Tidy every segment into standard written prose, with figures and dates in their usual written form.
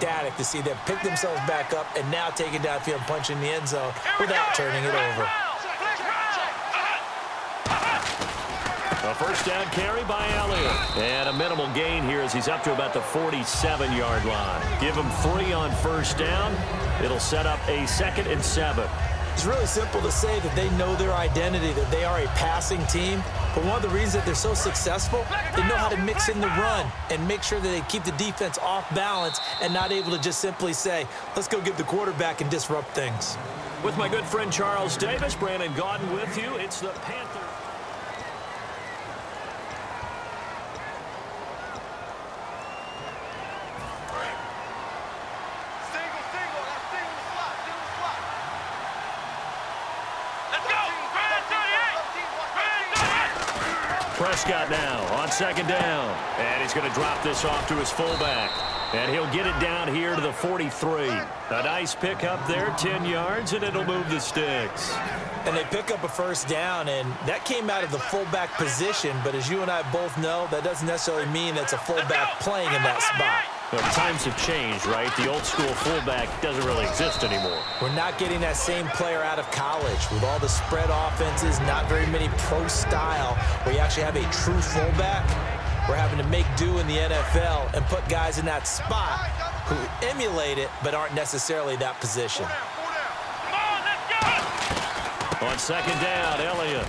ecstatic to see them pick themselves back up and now take it downfield and punch in the end zone without turning it over. A first down carry by Elliott. And a minimal gain here as he's up to about the 47-yard line. Give him 3 on first down. It'll set up a 2nd and 7. It's really simple to say that they know their identity, that they are a passing team. But one of the reasons that they're so successful, they know how to mix in the run and make sure that they keep the defense off balance and not able to just simply say, let's go get the quarterback and disrupt things. With my good friend Charles Davis, Brandon Gaudin with you. It's the Panthers. Prescott now on 2nd down. And he's going to drop this off to his fullback. And he'll get it down here to the 43. A nice pickup there, 10 yards, and it'll move the sticks. And they pick up a first down, and that came out of the fullback position. But as you and I both know, that doesn't necessarily mean it's a fullback playing in that spot. But times have changed, right? The old school fullback doesn't really exist anymore. We're not getting that same player out of college with all the spread offenses, not very many pro style, where you actually have a true fullback. We're having to make do in the NFL and put guys in that spot who emulate it but aren't necessarily that position. On 2nd down, Elliott.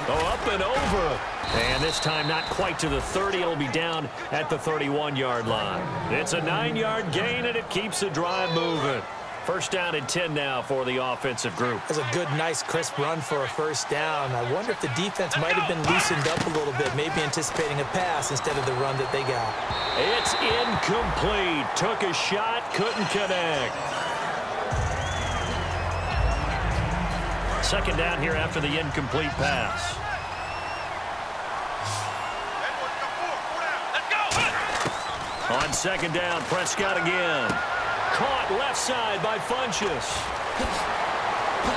Up and over. And this time not quite to the 30. It'll be down at the 31-yard line. It's a 9-yard gain, and it keeps the drive moving. First down and 10 now for the offensive group. That's a good, nice, crisp run for a first down. I wonder if the defense might have been loosened up a little bit, maybe anticipating a pass instead of the run that they got. It's incomplete. Took a shot, couldn't connect. Second down here after the incomplete pass. On 2nd down, Prescott again. Caught left side by Funchess.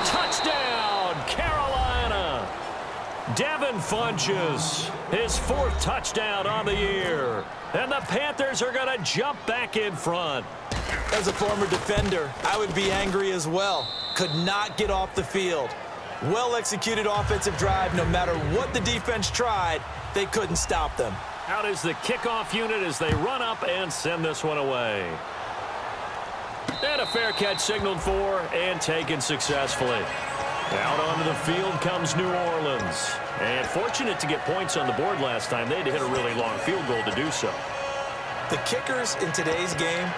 Touchdown, Carolina. Devin Funchess, his 4th touchdown on the year. And the Panthers are going to jump back in front. As a former defender, I would be angry as well. Could not get off the field. Well-executed offensive drive. No matter what the defense tried, they couldn't stop them. Out is the kickoff unit as they run up and send this one away. And a fair catch signaled for and taken successfully. Out onto the field comes New Orleans. And fortunate to get points on the board last time. They had to hit a really long field goal to do so. The kickers in today's game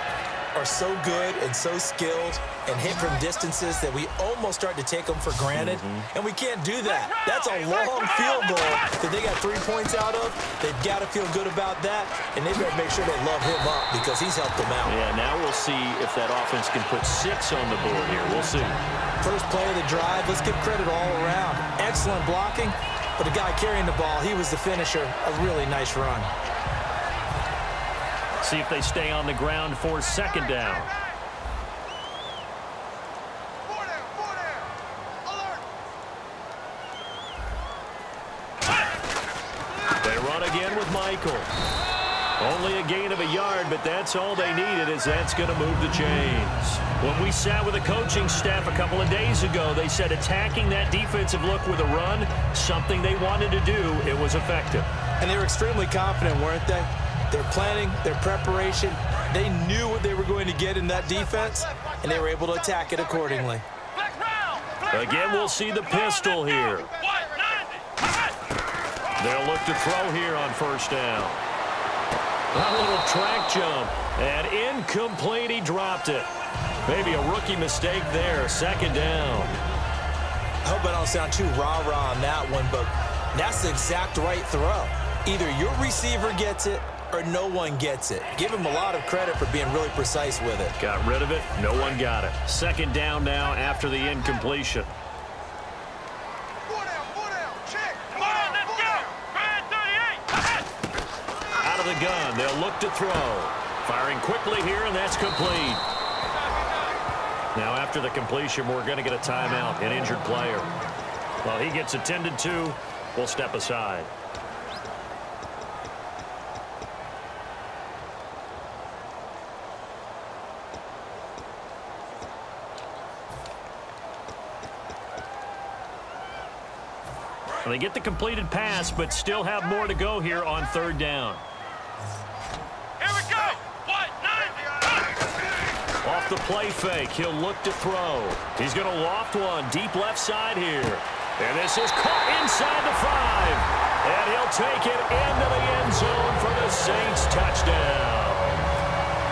are so good and so skilled and hit from distances that we almost start to take them for granted, and we can't do that. That's a long field goal that they got 3 points out of. They've got to feel good about that, and they've got to make sure they love him up because he's helped them out. Yeah, now we'll see if that offense can put 6 on the board here. We'll see. First play of the drive, let's give credit all around. Excellent blocking, but the guy carrying the ball, he was the finisher. A really nice run. See if they stay on the ground for 2nd down. They run again with Michael. Only a gain of a yard, but that's all they needed, as that's going to move the chains. When we sat with the coaching staff a couple of days ago, they said attacking that defensive look with a run, something they wanted to do, it was effective. And they were extremely confident, weren't they? Their planning, their preparation, they knew what they were going to get in that defense, and they were able to attack it accordingly. Again, we'll see the pistol here. They'll look to throw here on first down. A little track jump, and incomplete. He dropped it. Maybe a rookie mistake there. 2nd down. I hope I don't sound too rah-rah on that one, but that's the exact right throw. Either your receiver gets it or no one gets it. Give him a lot of credit for being really precise with it. Got rid of it. No one got it. 2nd down now after the incompletion. Out of the gun. They'll look to throw. Firing quickly here, and that's complete. Now after the completion, we're going to get a timeout. An injured player. Well, he gets attended to. We'll step aside. They get the completed pass, but still have more to go here on third down. Here we go. Off the play fake, he'll look to throw. He's going to loft one deep left side here. And this is caught inside the 5. And he'll take it into the end zone for the Saints touchdown.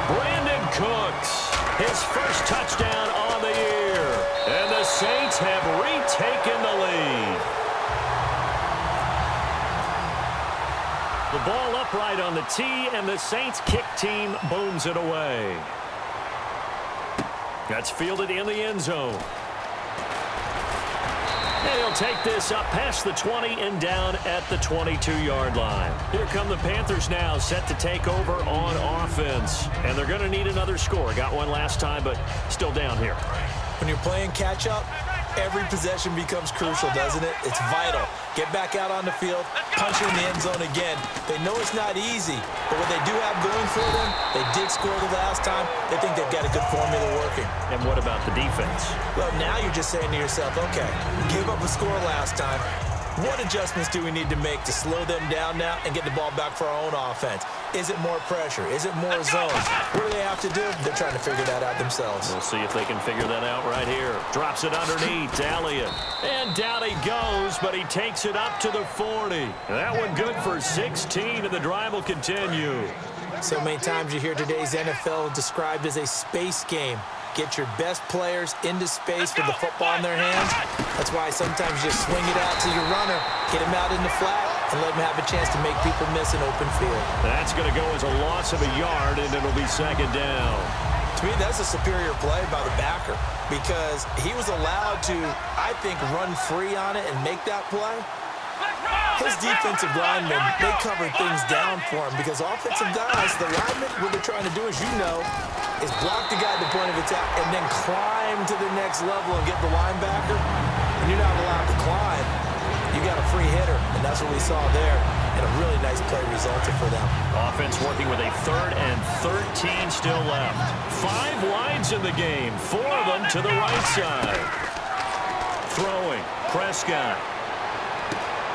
Brandon Cooks, his first touchdown on the year. And the Saints have retaken the lead. The ball upright on the tee, and the Saints kick team booms it away. That's fielded in the end zone. And he'll take this up past the 20 and down at the 22-yard line. Here come the Panthers now, set to take over on offense. And they're going to need another score. Got one last time, but still down here. When you're playing catch-up, every possession becomes crucial, doesn't it? It's vital. Get back out on the field, punch in the end zone again. They know it's not easy, but what they do have going for them, they did score the last time. They think they've got a good formula working. And what about the defense? Well, now you're just saying to yourself, okay, give up a score last time. What adjustments do we need to make to slow them down now and get the ball back for our own offense? Is it more pressure? Is it more zones? What do they have to do? They're trying to figure that out themselves. We'll see if they can figure that out right here. Drops it underneath to Elliott. And down he goes, but he takes it up to the 40. That one good for 16, and the drive will continue. So many times you hear today's NFL described as a space game. Get your best players into space with the football in their hands. That's why sometimes you just swing it out to your runner, get him out in the flat, and let him have a chance to make people miss an open field. That's going to go as a loss of a yard, and it'll be second down. To me, that's a superior play by the backer because he was allowed to, I think, run free on it and make that play. His defensive linemen, they covered things down for him because offensive guys, the linemen, what they're trying to do, as you know, is block the guy at the point of attack and then climb to the next level and get the linebacker. And you're not allowed to climb. You got a free hitter, and that's what we saw there. And a really nice play resulted for them. Offense working with a 3rd and 13 still left. 5 lines in the game, 4 of them to the right side. Throwing, Prescott.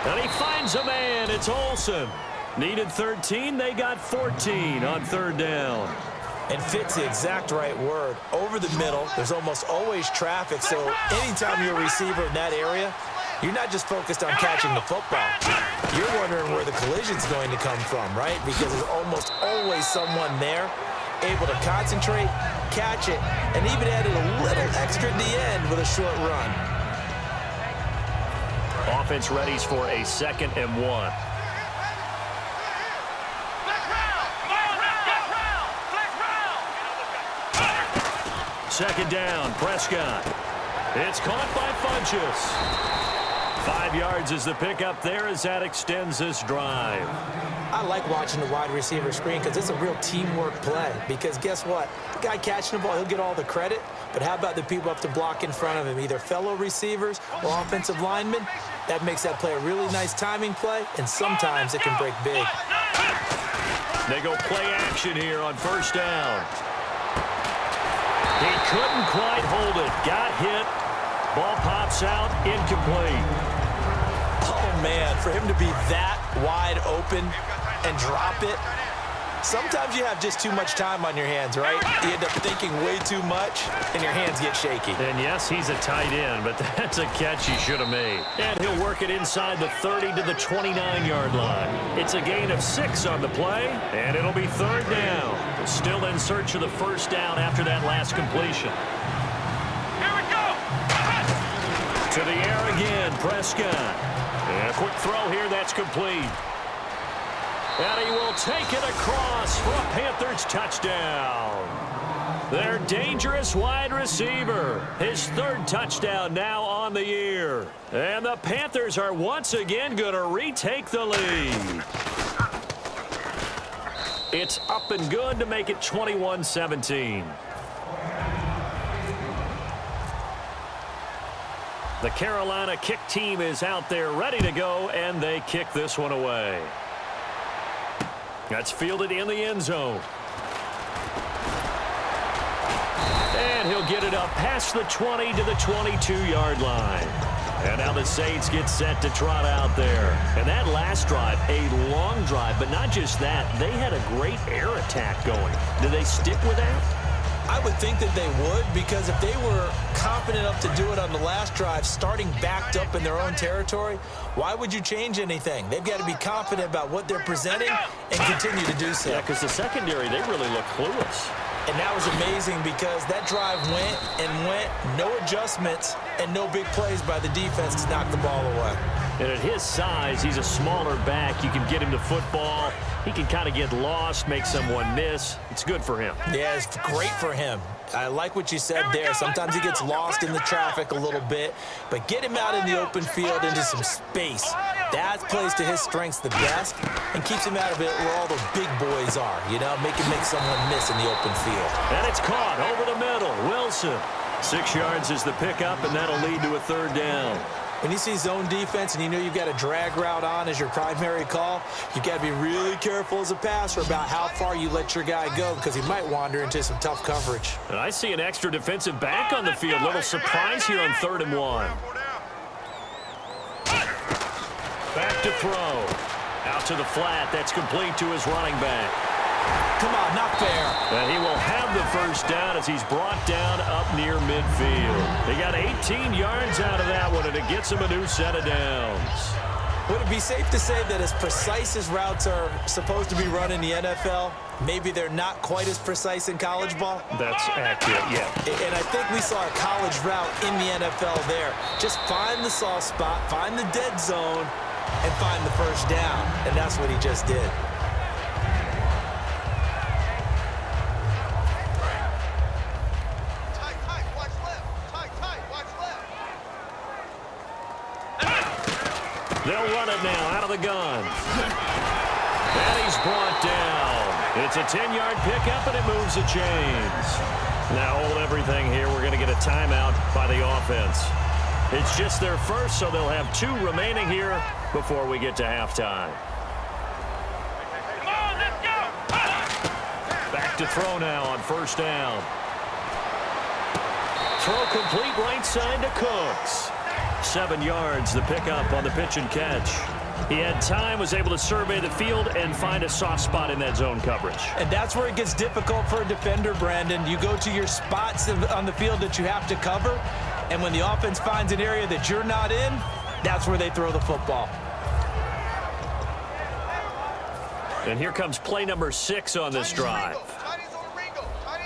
And he finds a man. It's Olsen. Needed 13. They got 14 on 3rd down. And fit's the exact right word. Over the middle, there's almost always traffic. So anytime you're a receiver in that area, you're not just focused on catching the football. You're wondering where the collision's going to come from, right? Because there's almost always someone there able to concentrate, catch it, and even added a little extra at the end with a short run. Offense readies for a 2nd and 1. Second down, Prescott. It's caught by Funchess. 5 yards is the pickup there as that extends this drive. I like watching the wide receiver screen because it's a real teamwork play. Because guess what? The guy catching the ball, he'll get all the credit. But how about the people up to block in front of him, either fellow receivers or offensive linemen? That makes that play a really nice timing play, and sometimes it can break big. They go play action here on 1st down. He couldn't quite hold it. Got hit. Ball pops out. Incomplete. Oh, man, for him to be that wide open and drop it, sometimes you have just too much time on your hands, right? You end up thinking way too much, and your hands get shaky. And yes, he's a tight end, but that's a catch he should have made. And he'll work it inside the 30 to the 29-yard line. It's a gain of 6 on the play, and it'll be 3rd down. Still in search of the 1st down after that last completion. Here we go. To the air again, Prescott. And a quick throw here, that's complete. And he will take it across for a Panthers touchdown. Their dangerous wide receiver. His 3rd touchdown now on the year. And the Panthers are once again going to retake the lead. It's up and good to make it 21-17. The Carolina kick team is out there ready to go, and they kick this one away. That's fielded in the end zone. And he'll get it up past the 20 to the 22-yard line. And now the Saints get set to trot out there. And that last drive, a long drive, but not just that. They had a great air attack going. Do they stick with that? I would think that they would, because if they were confident enough to do it on the last drive, starting backed up in their own territory, why would you change anything? They've got to be confident about what they're presenting and continue to do so. Yeah, because the secondary, they really look clueless. And that was amazing because that drive went and went, no adjustments, and no big plays by the defense to knock the ball away. And at his size, he's a smaller back. You can get him to football. He can kind of get lost, make someone miss. It's good for him. Yeah, it's great for him. I like what you said there. Sometimes he gets lost in the traffic a little bit, but get him out in the open field into some space. That plays to his strengths the best and keeps him out of it where all the big boys are, you know, make someone miss in the open field. And it's caught over the middle. Wilson. 6 yards is the pickup, and that'll lead to a third down. When you see zone defense and you know you've got a drag route on as your primary call, you've got to be really careful as a passer about how far you let your guy go because he might wander into some tough coverage. And I see an extra defensive back on the field. Little surprise here on 3rd and 1. Back to throw. Out to the flat. That's complete to his running back. Come on, not fair. And he will have the first down as he's brought down up near midfield. He got 18 yards out of that one, and it gets him a new set of downs. Would it be safe to say that as precise as routes are supposed to be run in the NFL, maybe they're not quite as precise in college ball? That's accurate, yeah. And I think we saw a college route in the NFL there. Just find the soft spot, find the dead zone, and find the first down. And that's what he just did. They'll run it now out of the gun. And he's brought down. It's a 10-yard pickup, and it moves the chains. Now hold everything here. We're going to get a timeout by the offense. It's just their first, so they'll have 2 remaining here before we get to halftime. Come on, let's go! Back to throw now on first down. Throw complete right side to Cooks. 7 yards, the pickup on the pitch and catch. He had time, was able to survey the field and find a soft spot in that zone coverage. And that's where it gets difficult for a defender, Brandon. You go to your spots on the field that you have to cover, and when the offense finds an area that you're not in, that's where they throw the football. And here comes play number 6 on this drive.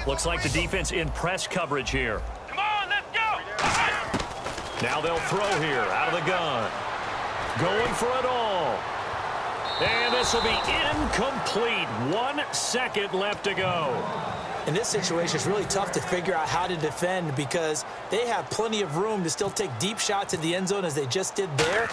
Looks like the defense in press coverage here. Come on, let's go! Now they'll throw here out of the gun. Going for it all. And this will be incomplete. 1 second left to go. In this situation, it's really tough to figure out how to defend because they have plenty of room to still take deep shots at the end zone as they just did there.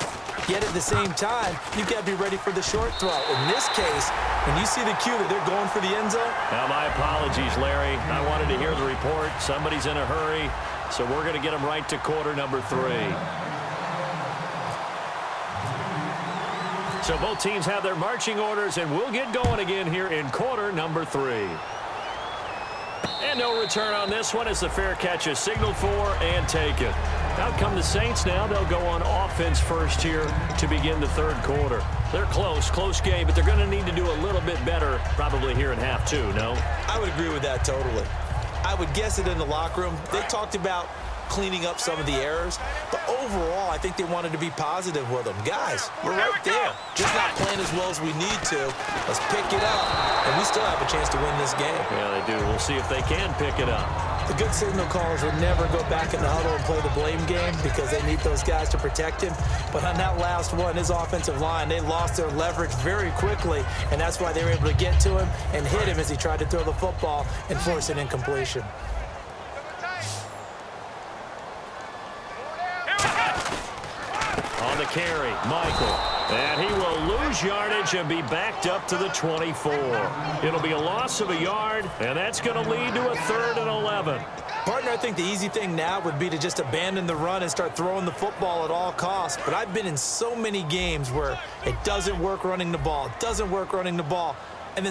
Yet at the same time, you've got to be ready for the short throw. In this case, when you see the cue that they're going for the end zone. Now, my apologies, Larry. I wanted to hear the report. Somebody's in a hurry, so we're going to get them right to quarter number 3. So both teams have their marching orders, and we'll get going again here in quarter number 3. And no return on this one as the fair catch is signaled for and taken. Out come the Saints now. They'll go on offense first here to begin the 3rd quarter. They're close game, but they're going to need to do a little bit better probably here in half 2, no? I would agree with that totally. I would guess it in the locker room. They talked about cleaning up some of the errors, but overall, I think they wanted to be positive with them. Guys, we're right there. Just not playing as well as we need to. Let's pick it up, and we still have a chance to win this game. Yeah, they do. We'll see if they can pick it up. The good signal callers would never go back in the huddle and play the blame game because they need those guys to protect him. But on that last one, his offensive line, they lost their leverage very quickly, and that's why they were able to get to him and hit him as he tried to throw the football and force an incompletion. On the carry, Michael. And he will lose yardage and be backed up to the 24. It'll be a loss of a yard, and that's going to lead to a 3rd and 11. Partner, I think the easy thing now would be to just abandon the run and start throwing the football at all costs. But I've been in so many games where it doesn't work running the ball. It doesn't work running the ball.